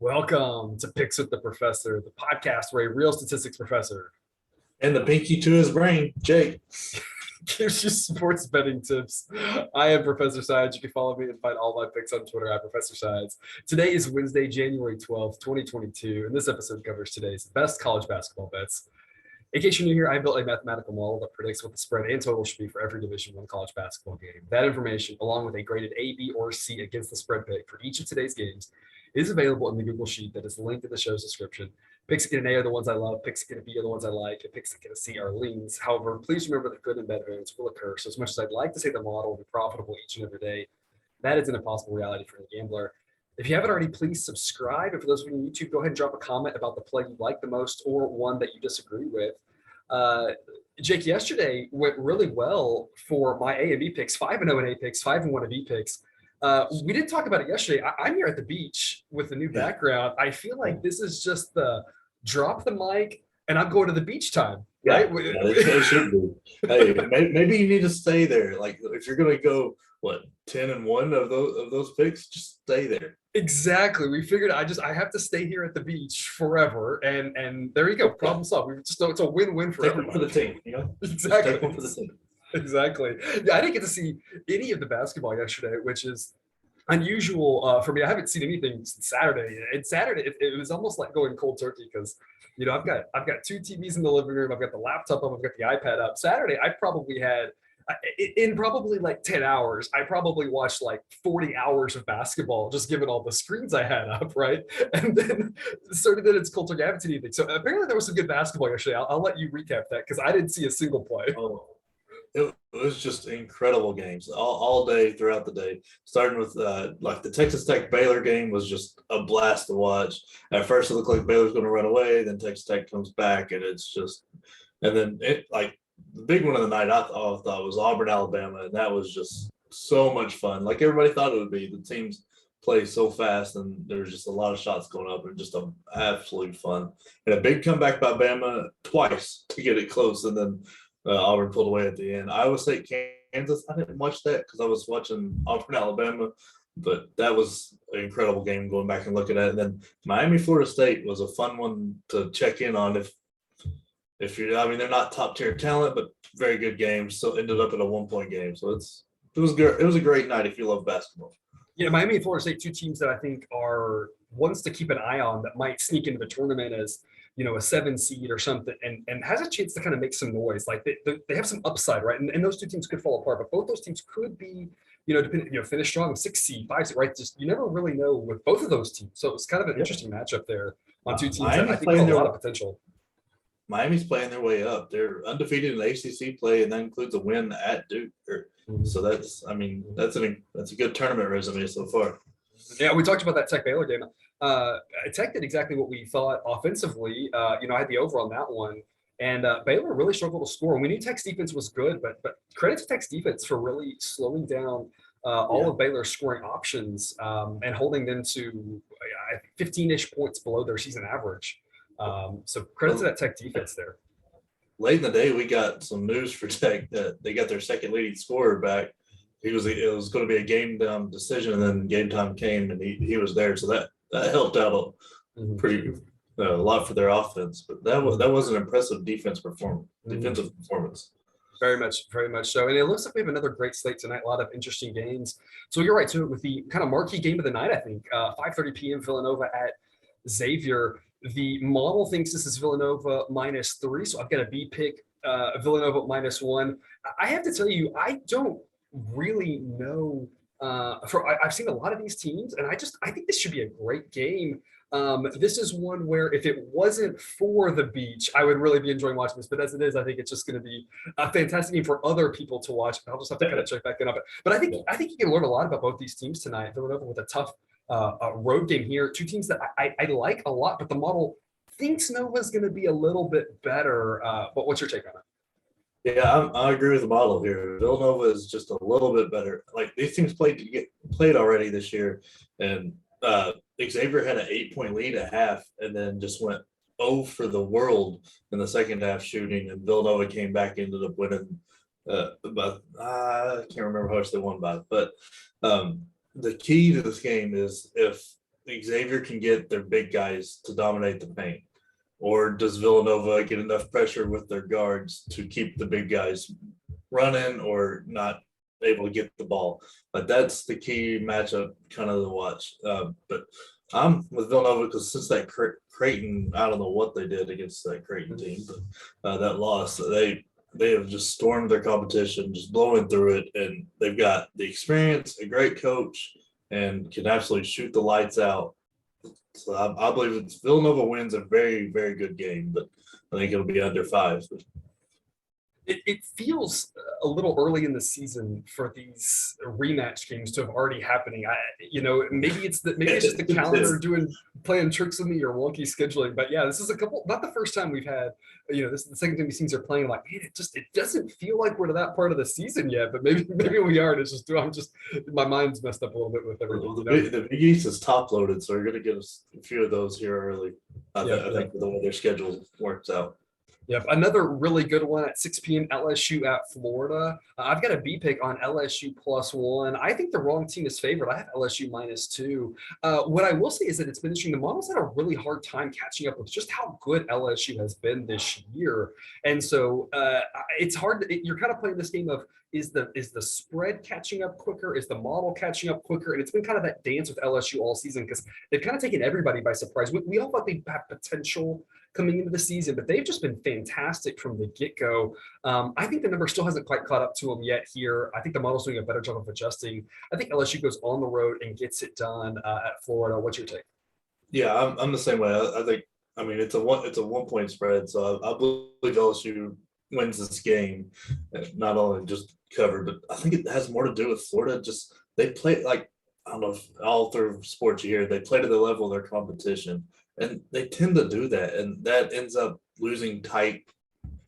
Welcome to Picks with the Professor, the podcast where a real statistics professor And the pinky to his brain, Jake. gives you sports betting tips. I am Professor Sides. You can follow me and find all my picks on Twitter at Professor Sides. Today is Wednesday, January 12th, 2022, and this episode covers today's best college basketball bets. In case you're new here, I built a mathematical model that predicts what the spread and total should be for every Division I college basketball game. That information, along with a graded A, B, or C against the spread pick for each of today's games, is available in the Google Sheet that is linked in the show's description. Picks that get an A are the ones I love, picks that get a B are the ones I like, and picks that get a C are leans. However, please remember that good and bad variance will occur. So as much as I'd like to say the model will be profitable each and every day, that is an impossible reality for the gambler. If you haven't already, please subscribe. And for those of you on YouTube, go ahead and drop a comment about the play you like the most or one that you disagree with. Jake, yesterday went really well for my A and B picks, 5-0 in A picks, 5-1 in B picks. We didn't talk about it yesterday. I'm here at the beach with the new background. I feel like this is just the drop the mic and I'm going to the beach time, right? Yeah, it should be. Hey, maybe you need to stay there. Like if you're going to go, 10-1 of those picks, just stay there. Exactly. We figured I have to stay here at the beach forever, and there you go. Problem solved. We just know it's a win-win for everyone. For the team, you know. Exactly. Take one for the team. Exactly. Yeah, I didn't get to see any of the basketball yesterday, which is unusual for me. I haven't seen anything since Saturday. And Saturday, it was almost like going cold turkey because, I've got two TVs in the living room. I've got the laptop up. I've got the iPad up. Saturday, I probably had in probably like 10 hours, I probably watched like 40 hours of basketball, just given all the screens I had up, right? And then started that it's cold turkey. I haven't seen anything. So apparently there was some good basketball yesterday. I'll let you recap that because I didn't see a single play. Oh. It was just incredible games all day throughout the day, starting with like the Texas Tech Baylor game was just a blast to watch. At first it looked like Baylor's going to run away, then Texas Tech comes back and then the big one of the night I thought was Auburn, Alabama, and that was just so much fun. Like everybody thought it would be. The teams play so fast and there's just a lot of shots going up and just absolute fun. And a big comeback by Bama twice to get it close, and then Auburn pulled away at the end. Iowa State, Kansas, I didn't watch that because I was watching Auburn, Alabama, but that was an incredible game going back and looking at it. And then Miami, Florida State was a fun one to check in on if you're, they're not top tier talent, but very good games. So ended up in a 1-point game. So it was good. It was a great night if you love basketball. Yeah, Miami and Florida State, two teams that I think are ones to keep an eye on that might sneak into the tournament as a 7 seed or something, and has a chance to kind of make some noise. Like they have some upside, right? And those two teams could fall apart, but both those teams could be, finish strong, 6 seed, 5 seed, right? Just you never really know with both of those teams. So it's kind of an interesting matchup there on two teams that I think have a lot of potential. Miami's playing their way up. They're undefeated in the ACC play, and that includes a win at Duke. So that's a good tournament resume so far. Yeah, we talked about that Tech Baylor game. Tech did exactly what we thought offensively. I had the over on that one, and Baylor really struggled to score. And we knew Tech's defense was good, but credit to Tech's defense for really slowing down all of Baylor's scoring options and holding them to 15-ish points below their season average. So credit to that Tech defense there. Late in the day, we got some news for Tech that they got their second leading scorer back. It was going to be a game decision, and then game time came, and he was there. So that helped out a lot for their offense. But that was an impressive defensive performance. Very much so. And it looks like we have another great slate tonight. A lot of interesting games. So you're right to it with the kind of marquee game of the night. I think 5:30 p.m. Villanova at Xavier. The model thinks this is Villanova -3, so I've got a B pick, Villanova -1. I have to tell you, I don't really know. I've seen a lot of these teams, and I think this should be a great game. This is one where if it wasn't for the beach, I would really be enjoying watching this. But as it is, I think it's just going to be a fantastic game for other people to watch. I'll just have to kind of check back in on it. But I think you can learn a lot about both these teams tonight. Villanova with a tough road game here. Two teams that I like a lot, but the model thinks Nova's going to be a little bit better. But what's your take on it? Yeah, I agree with the model here. Villanova is just a little bit better. Like these teams played already this year, and Xavier had an 8-point lead at half, and then just went 0 for the world in the second half shooting. And Villanova came back, ended up winning. But I can't remember how much they won by. But the key to this game is if Xavier can get their big guys to dominate the paint? Or does Villanova get enough pressure with their guards to keep the big guys running or not able to get the ball? But that's the key matchup kind of to watch. But I'm with Villanova because since that Creighton, I don't know what they did against that Creighton team, but that loss, they have just stormed their competition, just blowing through it, and they've got the experience, a great coach, and can absolutely shoot the lights out. So I believe it's Villanova wins a very, very good game, but I think it'll be under 5. It feels a little early in the season for these rematch games to have already happening. Maybe it's just the calendar playing tricks with me or wonky scheduling. But yeah, this is not the first time we've had. This is the second time these teams are playing. Like, man, it doesn't feel like we're to that part of the season yet. But maybe we are. And it's just my mind's messed up a little bit with everything. The Big East is top loaded, so we're going to get a few of those here early. I think the way their schedule works out. Yep. Another really good one at 6 p.m. LSU at Florida. I've got a B pick on LSU +1. I think the wrong team is favored. I have LSU -2. What I will say is that it's been interesting. The model's had a really hard time catching up with just how good LSU has been this year. And so it's hard. You're kind of playing this game of, is the spread catching up quicker? Is the model catching up quicker? And it's been kind of that dance with LSU all season because they've kind of taken everybody by surprise. We all thought they have potential coming into the season, but they've just been fantastic from the get-go. I think the number still hasn't quite caught up to them yet here. I think the model's doing a better job of adjusting. I think LSU goes on the road and gets it done at Florida. What's your take? Yeah, I'm the same way. I think, it's a 1-point spread, so I believe LSU wins this game. Not only just covered, but I think it has more to do with Florida. Just they play like, I don't know if all through sports you hear, they play to the level of their competition. And they tend to do that, and that ends up losing tight,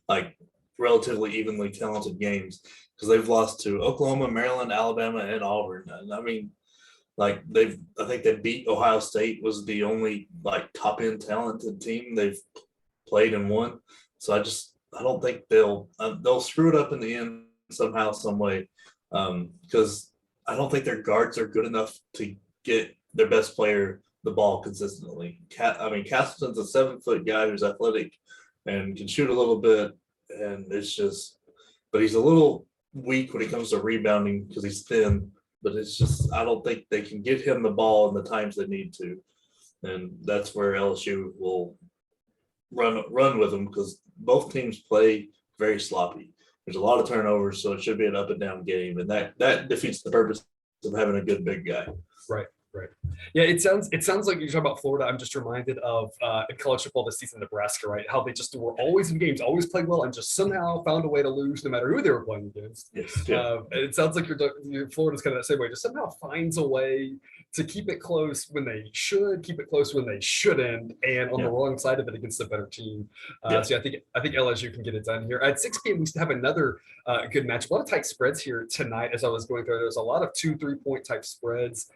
like relatively evenly talented games because they've lost to Oklahoma, Maryland, Alabama, and Auburn. And I think they beat Ohio State, was the only like top end talented team they've played and won. So I don't think they'll screw it up in the end somehow, some way, because I don't think their guards are good enough to get their best player the ball consistently. Castleton's a 7-foot guy who's athletic and can shoot a little bit, and but he's a little weak when it comes to rebounding because he's thin. But I don't think they can get him the ball in the times they need to, and that's where LSU will run with them because both teams play very sloppy. There's a lot of turnovers, so it should be an up and down game, and that defeats the purpose of having a good big guy. Right. Yeah, it sounds like you're talking about Florida. I'm just reminded of in college football this season, Nebraska, right? How they just were always in games, always played well, and just somehow found a way to lose no matter who they were playing against. Yes. Yeah. It sounds like Florida's kind of that same way. Just somehow finds a way to keep it close when they should, keep it close when they shouldn't, and on the wrong side of it against a better team. So I think LSU can get it done here. At 6 p.m., we have another good match. A lot of tight spreads here tonight as I was going through. There's a lot of 2-3 point type spreads,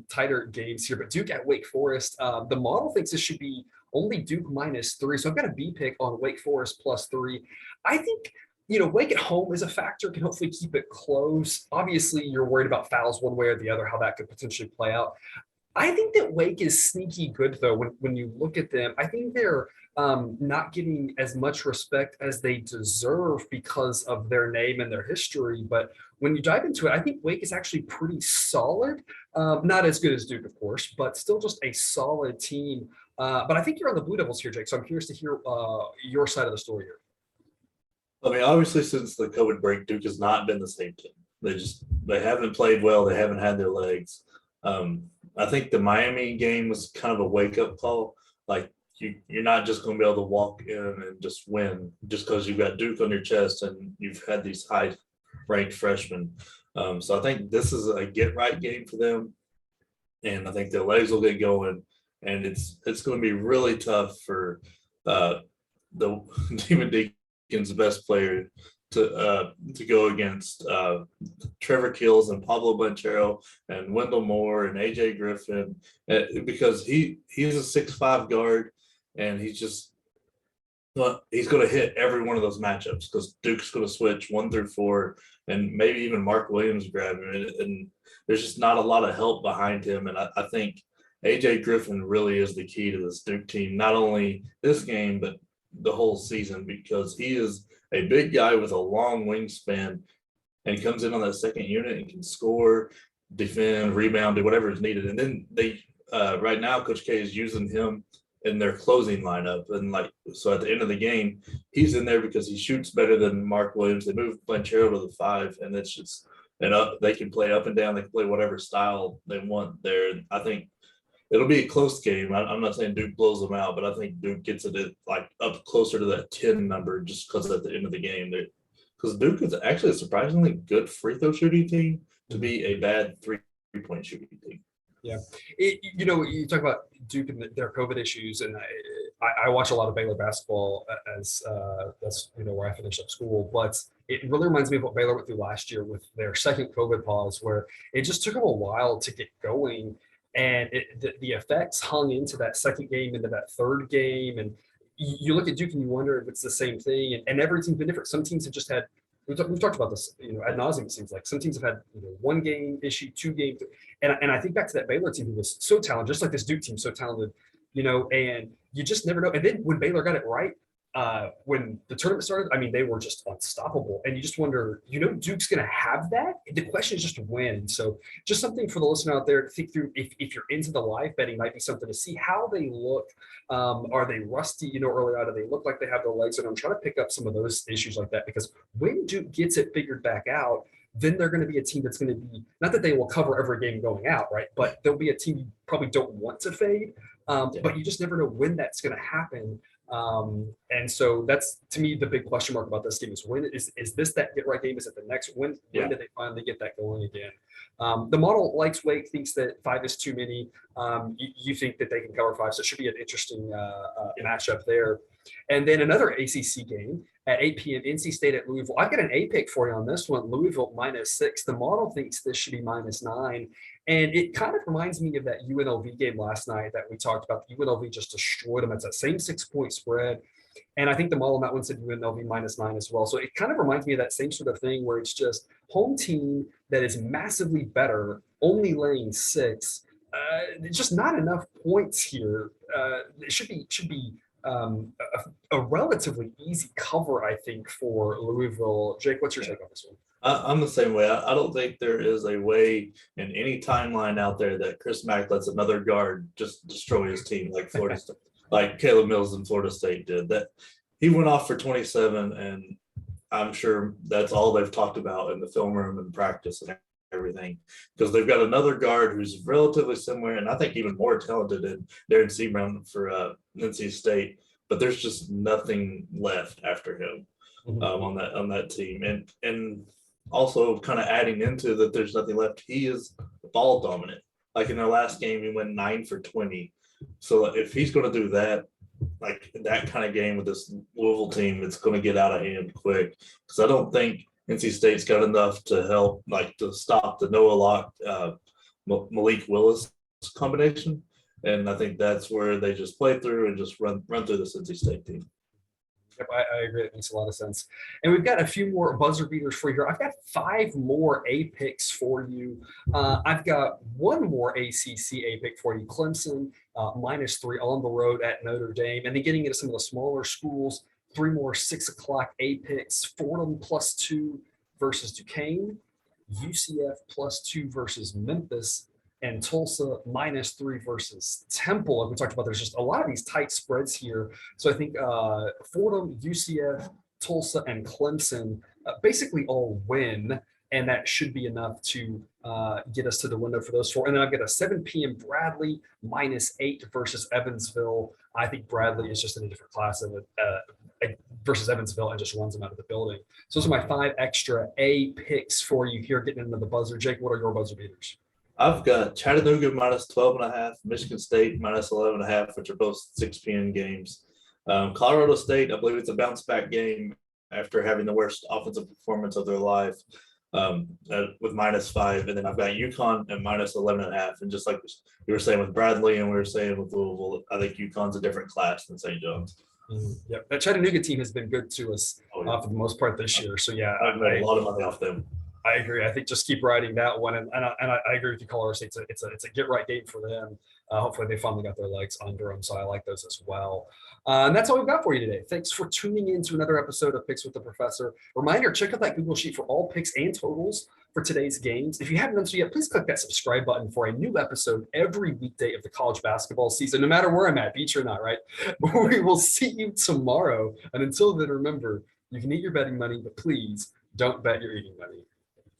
tighter games here. But Duke at Wake Forest, the model thinks this should be only Duke -3. So I've got a B pick on Wake Forest +3. I think Wake at home is a factor, can hopefully keep it close. Obviously, you're worried about fouls one way or the other, how that could potentially play out. I think that Wake is sneaky good, though, when you look at them. I think they're not getting as much respect as they deserve because of their name and their history. But when you dive into it, I think Wake is actually pretty solid. Not as good as Duke, of course, but still just a solid team. But I think you're on the Blue Devils here, Jake, so I'm curious to hear your side of the story here. Obviously, since the COVID break, Duke has not been the same team. They haven't played well. They haven't had their legs. I think the Miami game was kind of a wake-up call. Like, you're not just going to be able to walk in and just win just because you've got Duke on your chest and you've had these high-ranked freshmen. So I think this is a get-right game for them, and I think their legs will get going. And it's going to be really tough for the Demon Deacon's best player to go against Trevor Kills and Pablo Banchero and Wendell Moore and AJ Griffin, because he's a 6'5" guard, and he's going to hit every one of those matchups because Duke's going to switch 1 through 4, and maybe even Mark Williams grab him, and there's just not a lot of help behind him. And I think AJ Griffin really is the key to this Duke team, not only this game, but the whole season, because he is a big guy with a long wingspan and he comes in on that second unit and can score, defend, rebound, do whatever is needed. And then they, right now, Coach K is using him in their closing lineup. And so at the end of the game, he's in there because he shoots better than Mark Williams. They move Blanchero to the 5, and it's just, they can play up and down. They can play whatever style they want there. And I think it'll be a close game. I'm not saying Duke blows them out, but I think Duke gets it up closer to that 10 number just because at the end of the game, because Duke is actually a surprisingly good free throw shooting team to be a bad three-point shooting team. Yeah. You talk about Duke and their COVID issues, and I watch a lot of Baylor basketball as that's where I finished up school, but it really reminds me of what Baylor went through last year with their second COVID pause, where it just took them a while to get going, and the effects hung into that second game, into that third game, and you look at Duke and you wonder if it's the same thing, and every team's been different. Some teams have just had, we've talked about this, ad nauseum. It seems like some teams have had, one game issue, 2 games, and I think back to that Baylor team who was so talented, just like this Duke team, so talented, and you just never know. And then when Baylor got it right, when the tournament started, I mean, they were just unstoppable, and you just wonder, Duke's going to have that. The question is just when. So just something for the listener out there to think through. If you're into the live betting, might be something to see how they look. Are they rusty? Early on, do they look like they have their legs? And I'm trying to pick up some of those issues like that, because when Duke gets it figured back out, then they're going to be a team that's going to be, not that they will cover every game going out, right? But they'll be a team you probably don't want to fade. But you just never know when that's going to happen. And so that's, to me, the big question mark about this game is when is this that get right game? Is it the next? When do they finally get that going again? The model likes Wake, thinks that 5 is too many. You think that they can cover 5, so it should be an interesting matchup there. And then another ACC game at 8 p.m. NC State at Louisville. I've got an A pick for you on this one. Louisville -6. The model thinks this should be -9. And it kind of reminds me of that UNLV game last night that we talked about. UNLV just destroyed them. It's that same 6-point spread. And I think the model on that one said UNLV -9 as well. So it kind of reminds me of that same sort of thing where it's just home team that is massively better, only laying 6. Just not enough points here. It should be a relatively easy cover, I think, for Louisville. Jake, what's your take on this one? I'm the same way. I don't think there is a way in any timeline out there that Chris Mack lets another guard just destroy his team like Florida State, like Caleb Mills in Florida State did. That he went off for 27, and I'm sure that's all they've talked about in the film room and practice and everything, because they've got another guard who's relatively similar, and I think even more talented than Darren Seabrown for NC State. But there's just nothing left after him on that team, and also kind of adding into that, there's nothing left. He is ball dominant. Like in their last game, he went 9 for 20. So if he's going to do that, like that kind of game with this Louisville team, it's going to get out of hand quick. Because I don't think NC State's got enough to help, like to stop the Noah Locke, Malik Willis combination. And I think that's where they just play through and just run through this NC State team. Yep, I agree. It makes a lot of sense. And we've got a few more buzzer beaters for you here. I've got 5 more A picks for you. I've got 1 more ACC A pick for you. Clemson -3 on the road at Notre Dame. And then getting into some of the smaller schools, 3 more 6 o'clock A picks. Fordham +2 versus Duquesne. UCF +2 versus Memphis. And Tulsa -3 versus Temple. And we talked about there's just a lot of these tight spreads here. So I think Fordham, UCF, Tulsa, and Clemson basically all win. And that should be enough to get us to the window for those 4. And then I've got a 7 p.m. Bradley -8 versus Evansville. I think Bradley is just in a different class of it versus Evansville and just runs them out of the building. So those are my 5 extra A picks for you here getting into the buzzer. Jake, what are your buzzer beaters? I've got Chattanooga -12.5, Michigan State -11.5, which are both 6 p.m. games. Colorado State, I believe it's a bounce back game after having the worst offensive performance of their life with -5. And then I've got UConn at -11.5. And just like you were saying with Bradley and we were saying with Louisville, I think UConn's a different class than St. John's. Yep, that Chattanooga team has been good to us for the most part this year. So yeah, I've made a lot of money off them. I agree. I think just keep riding that one, and I agree with you, Colorado State. It's a get right game for them. Hopefully, they finally got their legs under them. So I like those as well. And that's all we've got for you today. Thanks for tuning in to another episode of Picks with the Professor. Reminder: check out that Google Sheet for all picks and totals for today's games. If you haven't done so yet, please click that subscribe button for a new episode every weekday of the college basketball season, no matter where I'm at, beach or not. Right? We will see you tomorrow. And until then, remember, you can eat your betting money, but please don't bet your eating money.